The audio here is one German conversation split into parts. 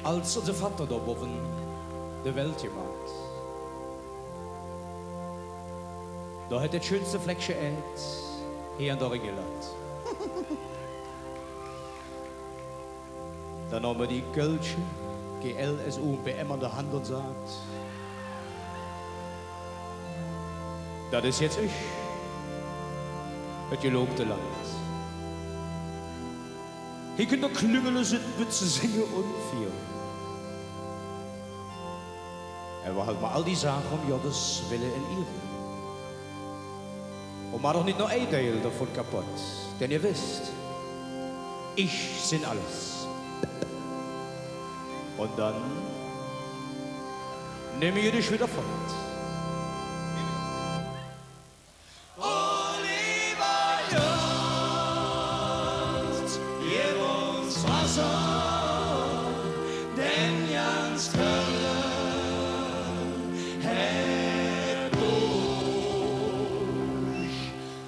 Als unser Vater da oben die Welt gemacht, da hat das schönste Fleckchen Erd hier an der Ringeland. Dann haben wir die Gölsche, GLSU und BM an der Hand und sagt, das ist jetzt ich, das gelobte Land. Hier könnt ihr klüngeln, Witze singen und vieren. Er war halt mal all die Sachen um Gottes Wille in ihren. Und mach doch nicht nur ein Teil davon kaputt, denn ihr wisst, ich bin alles. Und dann nehme ich dich wieder fort. Denn ganz Kölle hätt durch.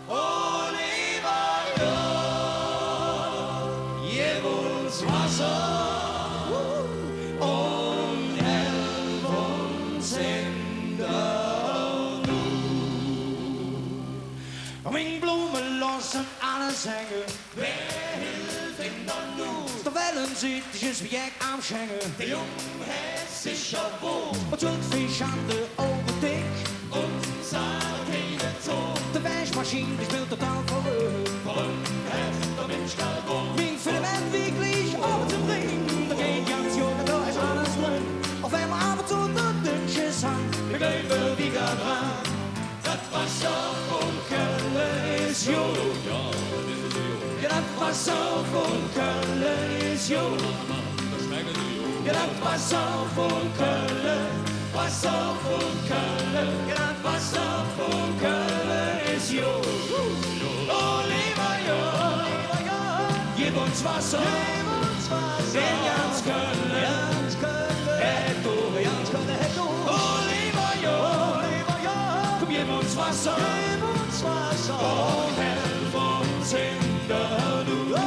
Oliver, gib uns Wasser und helf uns in der Not. Wing Blumen lassen alles hängen, wer hilft in der Not? De Wellen zit wie ik am Schengen. Der Jung hat sicher wohl. Und Schildfisch an de ogen dik. Und Sardine Zoo. De Waschmaschine, die spielt total verrückt. Warum hat der Mensch gewohnt? Wink für den Mann wirklich auf zum Ring. Da geht ganz jung, da ist alles drin. Auf einmal ab und zu der Dünnsches Hand. Wir bleiben wieder dran. Das Wasser von Kölle ist jung. Ja, das Wasser von Kölle ist jung. Ja, das Wasser von Kölle, Wasser von Kölle. Ja, das Wasser von Kölle ist jung. Oliver, gib uns Wasser, denn ganz Kölle, hätt du. Oliver, komm, gib uns Wasser, und helf uns in der Not.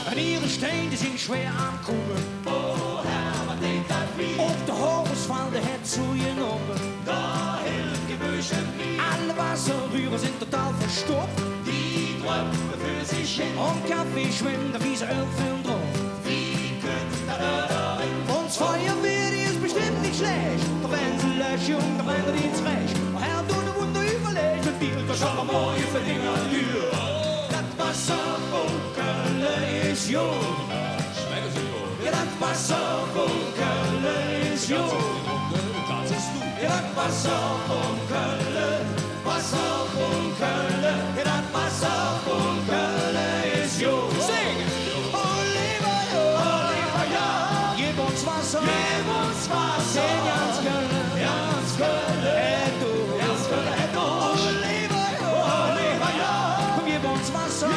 An ihre Steine sind schwer am Kugeln. Oh Herr, was denkt das wie? Auf der Horusfall, der hat zugenommen. Da hilft Gebüschen nie. Alle Wasserrührer sind total verstopft. Die Tröpfe für sich hin. Und Kaffee schwimmt, da wie sie Ölfilm drauf. Wie könnte da hin? Und das Feuerwehr, die ist bestimmt nicht schlecht. Doch wenn sie löschen, dann brennt er ins Recht. Und Herr, du ne Wunder überlegt, mit Bild, das schon mal morgen für Dinger Tür. Das Wasser von Kölle ist jung. Ja, das Wasser von Kölle ist jung. Ja, das Wasser von Kölle, Wasser von Kölle. Ja, das Wasser von Kölle ist jung. Sing! Oliver, gib uns Wasser, denn ganz Kölle, hätt du. Oliver, komm, gib uns Wasser, und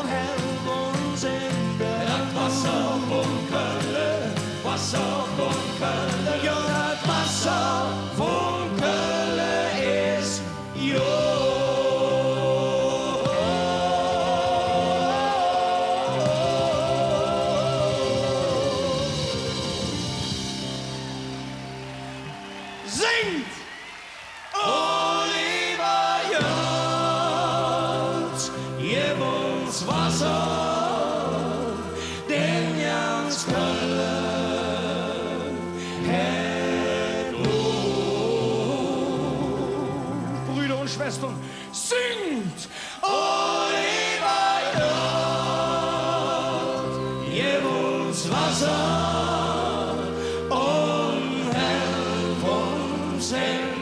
helf uns in der Not. Wasser von Kölle, Wasser von Kölle. Ja, das Wasser von Kölle ist jung. Singt! Oliver, gib uns Wasser, denn ganz Kölle hätt Not. Brüder und Schwestern, singt! Oliver, gib uns Wasser und helf uns in